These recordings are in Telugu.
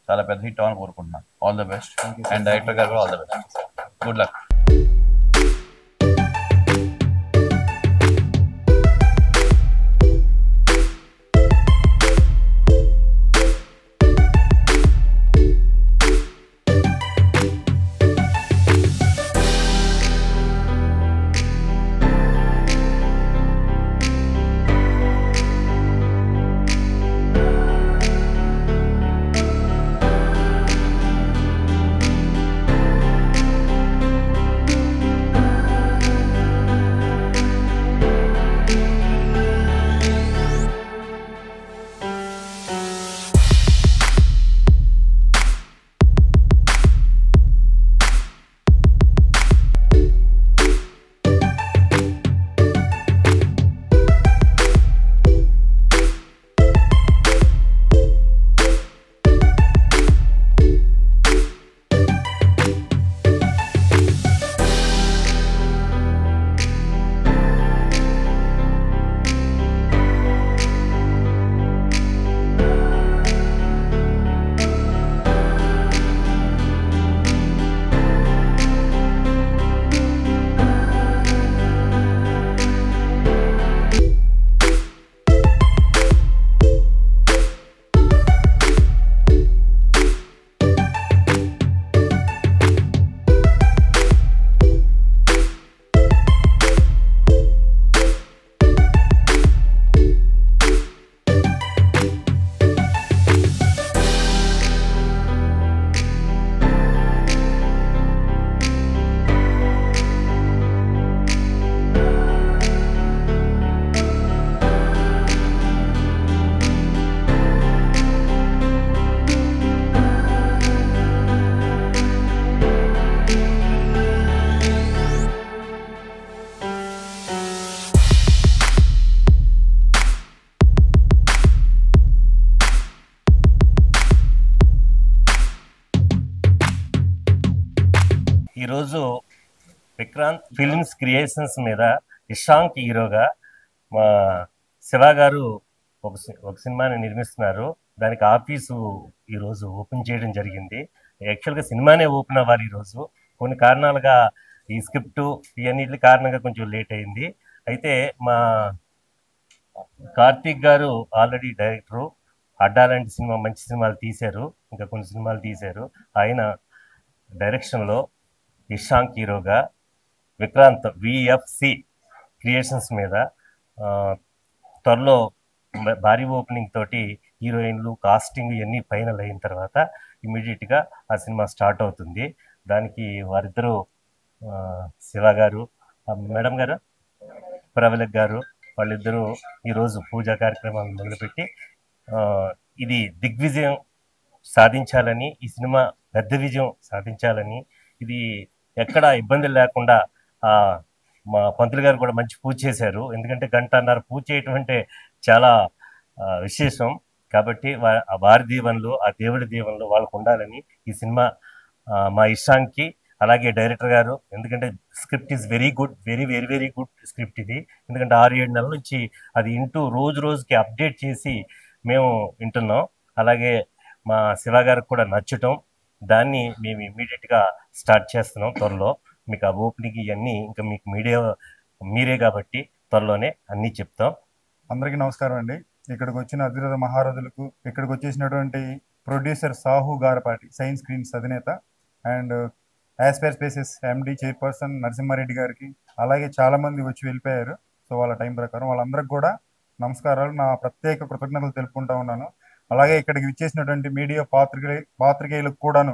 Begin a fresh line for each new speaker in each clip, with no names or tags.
చాలా పెద్ద హిట్ అవ్వాలని కోరుకుంటున్నాను. All the best. And director గారు కూడా all the best. Good luck.
ఈరోజు విక్రాంత్ ఫిల్మ్స్ క్రియేషన్స్ మీద ఇషాంక్ హీరోగా మా శివ గారు ఒక సినిమాని నిర్మిస్తున్నారు. దానికి ఆఫీసు ఈరోజు ఓపెన్ చేయడం జరిగింది. యాక్చువల్గా సినిమానే ఓపెన్ అవ్వాలి ఈరోజు. కొన్ని కారణాలుగా ఈ స్క్రిప్ట్ ఇవన్నిటి కారణంగా కొంచెం లేట్ అయింది. అయితే మా కార్తీక్ గారు ఆల్రెడీ డైరెక్టరు. అడ్డా లాంటి సినిమా మంచి సినిమాలు తీశారు, ఇంకా కొన్ని సినిమాలు తీశారు. ఆయన డైరెక్షన్లో ఇషాంక్ హీరోగా విక్రాంత్ విఎఫ్సి క్రియేషన్స్ మీద త్వరలో భారీ ఓపెనింగ్ తోటి హీరోయిన్లు కాస్టింగ్ ఇవన్నీ ఫైనల్ అయిన తర్వాత ఇమీడియట్గా ఆ సినిమా స్టార్ట్ అవుతుంది. దానికి వారిద్దరూ శివ గారు, మేడం గారు ప్రవళిక్ గారు, వాళ్ళిద్దరూ ఈరోజు పూజా కార్యక్రమాలు మొదలుపెట్టి ఇది దిగ్విజయం సాధించాలని, ఈ సినిమా పెద్ద విజయం సాధించాలని, ఇది ఎక్కడ ఇబ్బందులు లేకుండా మా పంతులు గారు కూడా మంచి పూజ చేశారు. ఎందుకంటే గంటన్నర పూజ చేయటం అంటే చాలా విశేషం. కాబట్టి వారి దీవెనలు, ఆ దేవుడి దీవెనలు వాళ్ళకు ఉండాలని ఈ సినిమా మా ఇషాంక్కి, అలాగే డైరెక్టర్ గారు, ఎందుకంటే script is very good, very very very good script ఇది. ఎందుకంటే 6-7 నెలల నుంచి అది రోజు రోజుకి అప్డేట్ చేసి మేము వింటున్నాం. అలాగే మా శివ గారికి కూడా నచ్చటం, దాన్ని మేము ఇమ్మీడియట్గా స్టార్ట్ చేస్తున్నాం త్వరలో. మీకు ఆ ఓపెనింగ్ ఇవన్నీ ఇంకా మీకు మీడియా మీరే కాబట్టి త్వరలోనే అన్నీ చెప్తాం.
అందరికీ నమస్కారం అండి. ఇక్కడికి వచ్చిన అధిరథ మహారథులకు, ఇక్కడికి వచ్చేసినటువంటి producer Sahu Garapati, Shine Screens అధినేత, and Aspire Spaces MD chairperson Narasimha Reddy గారికి, అలాగే చాలామంది వచ్చి వెళ్ళిపోయారు. సో వాళ్ళ టైం ప్రకారం వాళ్ళందరికీ కూడా నమస్కారాలు, నా ప్రత్యేక కృతజ్ఞతలు తెలుపుకుంటా ఉన్నాను. అలాగే ఇక్కడికి విచ్చేసినటువంటి మీడియా పాత్రికేయులకు కూడాను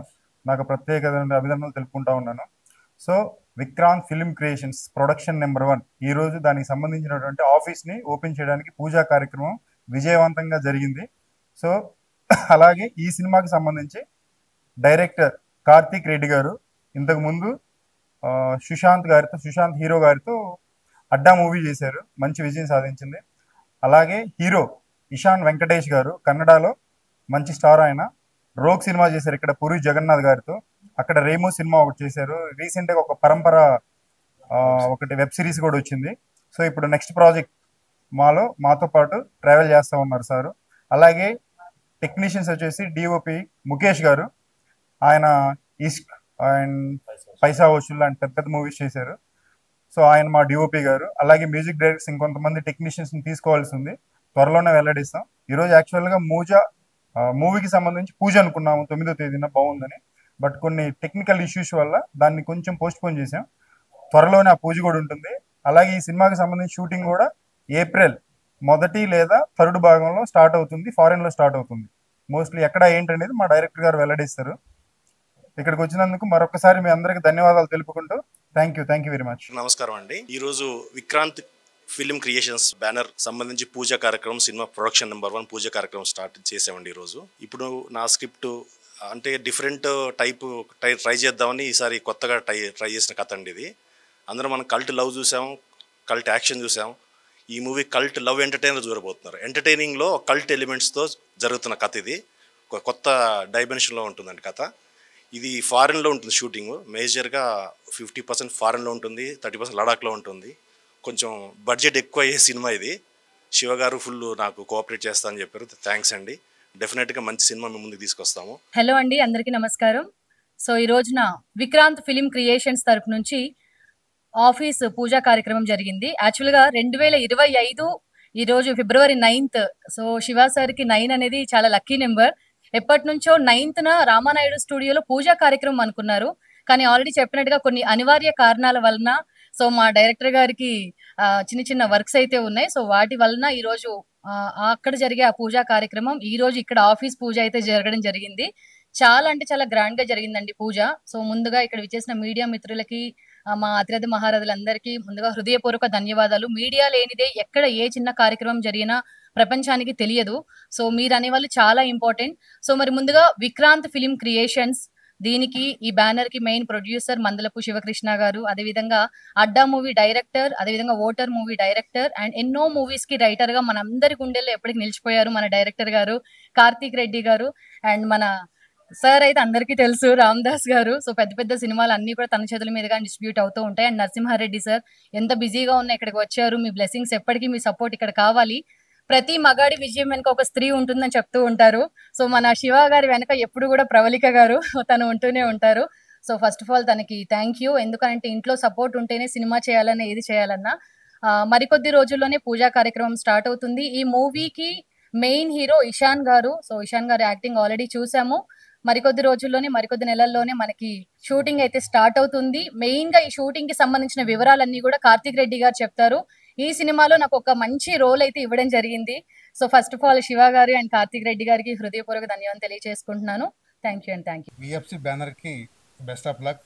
నాకు ప్రత్యేక అభినందనలు తెలుపుకుంటా ఉన్నాను. So Vikrant film creations production number 1 ఈరోజు దానికి సంబంధించినటువంటి ఆఫీస్ని ఓపెన్ చేయడానికి పూజా కార్యక్రమం విజయవంతంగా జరిగింది. సో అలాగే ఈ సినిమాకి సంబంధించి డైరెక్టర్ కార్తీక్ రెడ్డి గారు ఇంతకుముందు సుశాంత్ హీరో గారితో అడ్డా మూవీ చేశారు, మంచి విజయం సాధించింది. అలాగే హీరో ఇషాన్ వెంకటేష్ గారు కన్నడలో మంచి స్టార్, ఆయన రోగ్ సినిమా చేశారు ఇక్కడ పూరి జగన్నాథ్ గారితో. అక్కడ రేమో సినిమా ఒకటి చేశారు. రీసెంట్గా ఒక పరంపర ఒకటి వెబ్ సిరీస్ కూడా వచ్చింది. సో ఇప్పుడు నెక్స్ట్ ప్రాజెక్ట్ మాతో పాటు ట్రావెల్ చేస్తూ ఉన్నారు సారు. అలాగే టెక్నీషియన్స్ వచ్చేసి డిఓపి ముఖేష్ గారు, ఆయన ఇష్క్ అండ్ పైసా వసూల్ లాంటి పెద్ద పెద్ద మూవీస్ చేశారు. సో ఆయన మా డిఓపి గారు. అలాగే మ్యూజిక్ డైరెక్టర్స్ ఇంకొంతమంది టెక్నీషియన్స్ని తీసుకోవాల్సి ఉంది, త్వరలోనే వెల్లడిస్తాం. ఈరోజు యాక్చువల్గా మూవీకి సంబంధించి పూజ అనుకున్నాము 9వ తేదీన, బాగుందని. బట్ కొన్ని టెక్నికల్ ఇష్యూస్ వల్ల దాన్ని కొంచెం పోస్ట్ పోన్ చేసాం. త్వరలోనే ఆ పూజ కూడా ఉంటుంది. అలాగే ఈ సినిమాకి సంబంధించి షూటింగ్ కూడా ఏప్రిల్ 1 లేదా 3rd భాగంలో స్టార్ట్ అవుతుంది, ఫారెన్లో స్టార్ట్ అవుతుంది. మోస్ట్లీ ఎక్కడ ఏంటనేది మా డైరెక్టర్ గారు వెల్లడిస్తారు. ఇక్కడికి వచ్చినందుకు మరొకసారి మీ అందరికి ధన్యవాదాలు తెలుపుకుంటూ థ్యాంక్ యూ వెరీ మచ్.
నమస్కారం అండి. ఈరోజు విక్రాంత్ ఫిలిం క్రియేషన్స్ బ్యానర్ సంబంధించి పూజా కార్యక్రమం, సినిమా ప్రొడక్షన్ నెంబర్ 1 పూజా కార్యక్రమం స్టార్ట్ చేసామండి ఈరోజు. ఇప్పుడు నా స్క్రిప్ట్ అంటే డిఫరెంట్ టైప్ ట్రై చేద్దామని ఈసారి కొత్తగా ట్రై చేసిన కథ అండి ఇది. అందరూ మనం కల్ట్ లవ్ చూసాం, కల్ట్ యాక్షన్ చూసాం. ఈ మూవీ కల్ట్ లవ్ ఎంటర్టైనర్ చూడబోతున్నారు. ఎంటర్టైనింగ్లో కల్ట్ ఎలిమెంట్స్తో జరుగుతున్న కథ ఇది. ఒక కొత్త డైమెన్షన్లో ఉంటుందండి కథ. ఇది ఫారెన్లో ఉంటుంది షూటింగ్. మేజర్గా 50% ఫారెన్లో ఉంటుంది, 30% లడాఖ్లో ఉంటుంది. కొంచెం బడ్జెట్ ఎక్కువ అయ్యే సినిమా ఇది. శివ గారు ఫుల్ నాకు కోఆపరేట్ చేస్తా అని చెప్పారు. థ్యాంక్స్ అండి. డెఫినెట్గా మంచి సినిమా మేము ముందుకు తీసుకొస్తాము.
హలో అండి, అందరికీ నమస్కారం. సో ఈ రోజున విక్రాంత్ ఫిలిం క్రియేషన్స్ తరపు నుంచి ఆఫీస్ పూజా కార్యక్రమం జరిగింది. యాక్చువల్గా 2025 ఈ రోజు ఫిబ్రవరి 9th. సో శివ సార్కి 9 అనేది చాలా లక్కీ నెంబర్. ఎప్పటి నుంచో 9th రామానాయుడు స్టూడియోలో పూజా కార్యక్రమం అనుకున్నారు. కానీ ఆల్రెడీ చెప్పినట్టుగా కొన్ని అనివార్య కారణాల వలన సో మా డైరెక్టర్ గారికి చిన్న చిన్న వర్క్స్ అయితే ఉన్నాయి. సో వాటి వలన ఈరోజు అక్కడ జరిగే ఆ పూజా కార్యక్రమం ఈ రోజు ఇక్కడ ఆఫీస్ పూజ అయితే జరగడం జరిగింది. చాలా అంటే చాలా గ్రాండ్ గా జరిగిందండి పూజ. సో ముందుగా ఇక్కడ విచ్చేసిన మీడియా మిత్రులకి, మా అతిరథ మహారథులందరికీ ముందుగా హృదయపూర్వక ధన్యవాదాలు. మీడియా లేనిదే ఎక్కడ ఏ చిన్న కార్యక్రమం జరిగినా ప్రపంచానికి తెలియదు. సో మీరు అనేవాళ్ళు చాలా ఇంపార్టెంట్. సో మరి ముందుగా విక్రాంత్ ఫిలిం క్రియేషన్స్, దీనికి ఈ బ్యానర్ కి మెయిన్ ప్రొడ్యూసర్ మందలపు శివకృష్ణ గారు, అదేవిధంగా అడ్డా మూవీ డైరెక్టర్, అదేవిధంగా ఓటర్ మూవీ డైరెక్టర్ అండ్ ఎన్నో మూవీస్ కి రైటర్ గా మన అందరి గుండెల్లో ఎప్పటికి నిలిచిపోయారు మన డైరెక్టర్ గారు కార్తీక్ రెడ్డి గారు. అండ్ మన సార్ అయితే అందరికీ తెలుసు రామదాస్ గారు. సో పెద్ద పెద్ద సినిమాలు అన్ని కూడా తన చేతుల మీదుగా డిస్ట్రిబ్యూట్ అవుతూ ఉంటాయి. అండ్ నరసింహారెడ్డి సార్ ఎంత బిజీగా ఉన్నా ఇక్కడికి వచ్చారు. మీ బ్లెస్సింగ్స్ ఎప్పటికీ, మీ సపోర్ట్ ఇక్కడ కావాలి. ప్రతి మగాడి విజయం వెనుక ఒక స్త్రీ ఉంటుందని చెప్తూ ఉంటారు. సో మన శివ గారి వెనక ఎప్పుడు కూడా ప్రవళిక గారు తను ఉంటూనే ఉంటారు. సో ఫస్ట్ ఆఫ్ ఆల్ తనకి థ్యాంక్ యూ. ఎందుకంటే ఇంట్లో సపోర్ట్ ఉంటేనే సినిమా చేయాలన్నా ఏది చేయాలన్నా. మరికొద్ది రోజుల్లోనే పూజా కార్యక్రమం స్టార్ట్ అవుతుంది. ఈ మూవీకి మెయిన్ హీరో ఇషాన్ గారు. సో ఇషాన్ గారి యాక్టింగ్ ఆల్రెడీ చూసాము. మరికొద్ది రోజుల్లోనే, మరికొద్ది నెలల్లోనే మనకి షూటింగ్ అయితే స్టార్ట్ అవుతుంది. మెయిన్ గా ఈ షూటింగ్ కి సంబంధించిన వివరాలన్నీ కూడా కార్తీక్ రెడ్డి గారు చెప్తారు. ఈ సినిమాలో నాకు ఒక మంచి రోల్ అయితే ఇవ్వడం జరిగింది. So first of all Shiva garu and Karthik Reddy గారికి హృదయపూర్వక ధన్యవాదాలు తెలియజేసుకుంటున్నాను. Thank you and thank you.
VFC banner కి బెస్ట్ ఆఫ్ లక్.